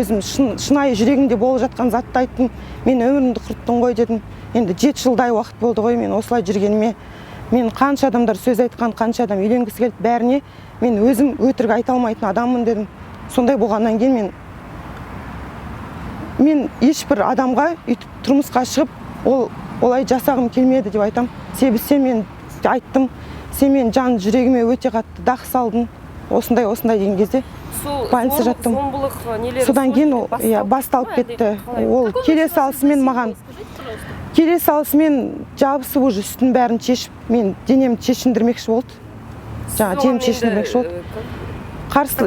өзім шынайы жүрегімде болып жатқан затты айттым. Мен өмірімді құрттым ғой дедім. Енді 7 жылдай уақыт болды ғой мен осылай жүргеніме. Мен қанша адамдар сөз айтқан, қанша адам үйленгісі келді, бәріне мен өзім өтірік айта алмайтын адаммын дедім. Сондай болғаннан кейін мен ешбір адамға үйтіп тұрмысқа шығып, олай жасағым келмеді деп айтам. Себебі сен мен айттым, сен мен жан жүрегіме өте қатты дақ салдың. Осындай деген кезде больница жаттым. Содан кейін басталып кетті. Ол келе салысымен жабысып уже үстін бәрін шешіп, мен денемді шешіндірмекші болды. Денем шешіндірмекші болды.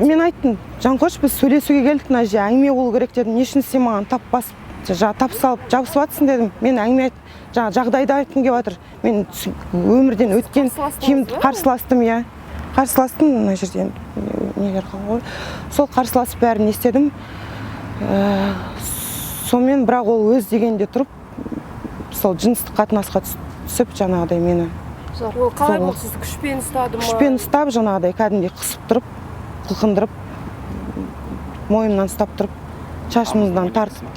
Мен айттым, Жанқош, біз сөйлесуге келдік, мына жерде әңгіме болу керек дедім. Не үшін сен маған тап салып жабысып жатсың дедім. Мен әңгіме жағдайды айтқым келіп жатыр. Мен өмірден өткен киімді қарсыластым, қарсыластым мына жерден нелер қалған ғой. Сол қарсыласып бәрін естедім. Сонымен бірақ ол өз дегенде тұрып, сол жыныстық қатынасқа түсіп жаңағыдай мені. Ол қалай болды, сізді күшпен ұстады ма? Күшпен ұстап, жаңағыдай кәдімгідей қысып тұрып, қылқындырып, мойымнан ұстап тұрып, шашымыздан тартып.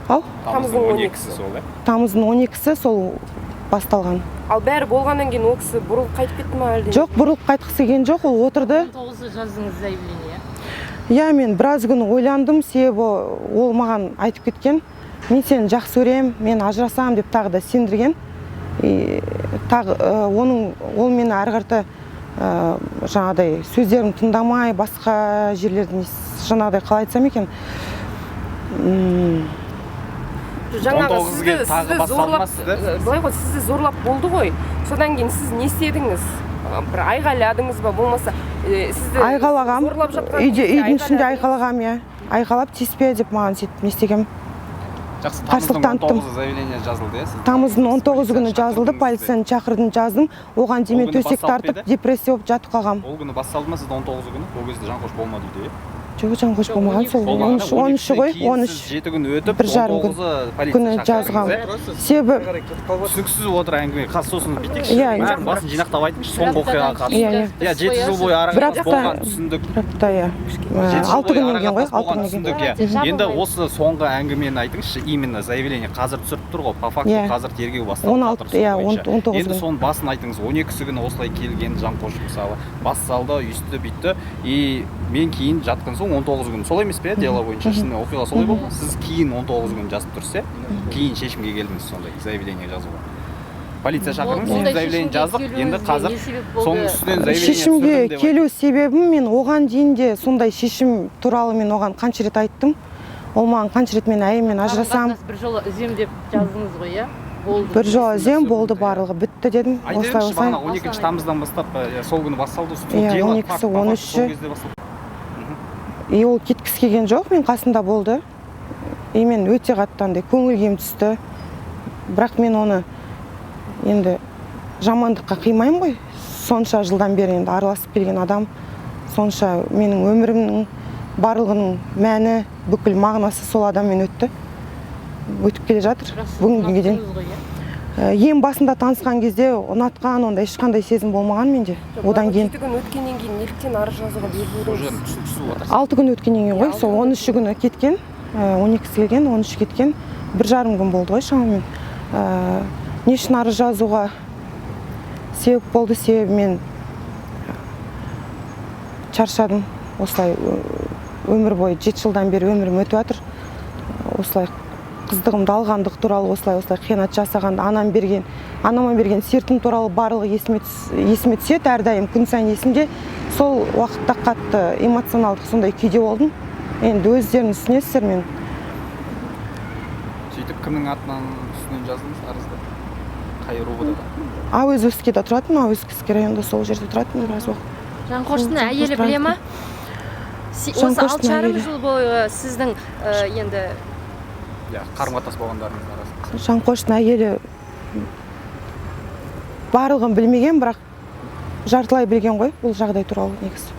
Тамыздың 12-сі сол, Тамыздың 12-сі сол басталған. Ал бәрі болғаннан кейін ол кісі бұрылып қайтып кетті ма әлде? Жоқ, бұрылып қайтқысы келген жоқ, ол отырды. 19-ы жаздыңыз заявление? Мен біраз күн ойландым, себебі ол маған айтып кеткен. Мен сені жақсы көрем, мен ажырасам деп тағы да сендірген. Ол мені әрі қарта жаңағыдай сөздерін тыңдамай, басқа жерлерден жаңағыдай қалай айтсам екен. Жаңағы сізді зорлап болды ғой. Содан кейін сіз не істедіңіз? Бір айғайладыңыз ба, болмаса сізді айғалағам, зорлап жатқан үйдің ішінде айғалағам, айғалап тиіспе деп маған сөйтіп не істегем. Тамыздың 19-ы заявление жазылды, Тамыздың 19 күні жазылды, полицияны шақырдым, жаздым. Оған деме төсек тартып, депрессия болып жатып қалғам. Ол күні басталды ма, сіз 19 күні? Ол кезде Жанқош болмады үйде? Жоқ, Жанқош болмаған, сол 13 ғой, 13. 7 күн өтіп, 19 күні жазған. Себебі түсініксіз отыр әңгіме. Сосын бүйтейікші. Басын жинақтап айтыңызшы, соңғы оқиғаға қатысты. 7 жыл бойы араңыз болған түсіндік. 6 күннен кейін ғой, 6 күннен кейін. Енді осы соңғы әңгімені айтыңызшы, именно заявление қазір түсіріп тұр ғой, по факту қазір тергеу басталып жатыр. 19 күн. Енді соның басын айтыңыз, 12-сі күні осылай келген Жанқош мысалы, бас салды, үйісті бүйтті, мен кейін жатқан соң 19 күн. Солай емес пе, дело бойынша оқиға солай болды? Сіз кейін 19 күн жазып тұрса, кейін шешімге келдіңіз сондай заявление жазуға. Полиция шақырыңыз, заявление жаздық, енді қазір соның үстінен заявление шешімге келу себебім, мен оған дейін де сондай шешім туралы мен оған қанша рет айттым. Ол маған қанша рет мен әйелмен ажырасам. Бір жолы үзем деп жаздыңыз ғой, бір жолы үзем болды, барлығы бітті дедім. Айтыңызшы, бағана 12 тамыздан бастап сол күні басталды. 12-сі, 13-ші. Ол кеткісі келген жоқ, мен қасында болды. Мен өте қатты көңіл күйім түсті. Бірақ мен оны енді жамандыққа қимаймын ғой. Сонша жылдан бері енді араласып келген адам, сонша менің өмірімнің барлығының мәні, бүкіл мағынасы сол адаммен өтті. Өтіп келе жатыр бүгінге дейін. Ең басында танысқан кезде ұнатқан, онда ешқандай сезім болмаған менде. Одан кейін 7 күн өткеннен кейін неліктен арыз жазуға бел будыңыз? 6 күн өткеннен кейін ғой, сол 13 күні кеткен, 12-сі келген, 13 кеткен, 1,5 күн болды ғой шамамен. Не үшін арыз жазуға себеп болды, себебі мен шаршадым. Осылай өмір бойы 7 жылдан бері өмірім өтіп жатыр. Осылай қыздығымды алғандық туралы, осылай қиянат жасаған, анама берген сертім туралы барлығы есіме түседі, әрдайым күн сайын есімде. Сол уақытта қатты эмоционалдық сондай күйде болдым. Енді өздеріңіз түсінесіздер мен. Сөйтіп кімнің атынан үстінен жаздыңыз арызды? Қай рубада? Ауызовскийде тұратын, Ауызовский районда сол жерде тұратын біраз уақыт. Жанқоштың әйелі біле ма? Осы 6,5 жыл бойы сіздің енді қарым-қатынас болғандарыңыз арасында. Жанқоштың әйелі барлығын білмеген, бірақ жартылай білген ғой бұл жағдай туралы негізі.